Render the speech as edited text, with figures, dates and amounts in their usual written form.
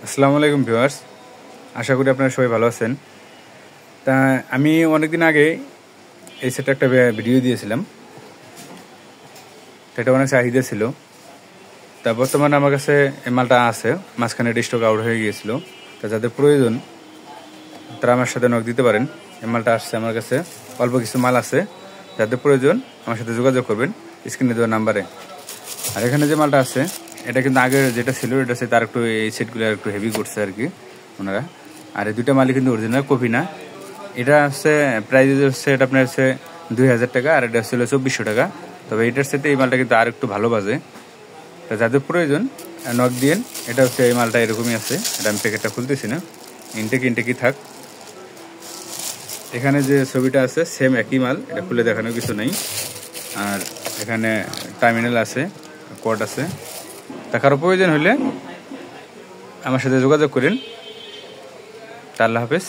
আসসালামু আলাইকুম ভিউয়ার্স, আশা করি আপনারা সবাই ভালো আছেন। তা আমি অনেকদিন আগে এই সেটটা একটা ভিডিও দিয়েছিলাম, সেটা অনেক চাহিদা ছিল। তা বর্তমানে আমার কাছে এই মালটা আছে, মাঝখানে স্টক আউট হয়ে গিয়েছিল। তা যাদের প্রয়োজন তারা আমার সাথে নক দিতে পারেন। এই মালটা আসছে আমার কাছে, অল্প কিছু মাল আছে, যাদের প্রয়োজন আমার সাথে যোগাযোগ করবেন স্ক্রিনে দেওয়া নাম্বারে। আর এখানে যে মালটা আছে এটা কিন্তু আগের যেটা ছিল এটা হচ্ছে তার একটু এই সেটগুলো একটু হেভি করছে আর কি ওনারা। আর এই দুইটা মালই কিন্তু অরিজিনাল কপি না। এটা হচ্ছে প্রাইস হচ্ছে এটা আপনার হচ্ছে 2000 টাকা, আর এটা হচ্ছে 2400 টাকা। তবে এটার সাথে এই মালটা কিন্তু আর একটু ভালো বাজে। তা যাদের প্রয়োজন নক দিয়েন। এটা হচ্ছে এই মালটা এরকমই আছে, এটা আমি প্যাকেটটা খুলতেছি না, ইনটেকই থাক। এখানে যে ছবিটা আছে সেম একই মাল, এটা খুলে দেখানোর কিছু নেই। আর এখানে টার্মিনাল আছে, কোড আছে। তা কারো প্রয়োজন হলে আমার সাথে যোগাযোগ করেন। আল্লাহ হাফেজ।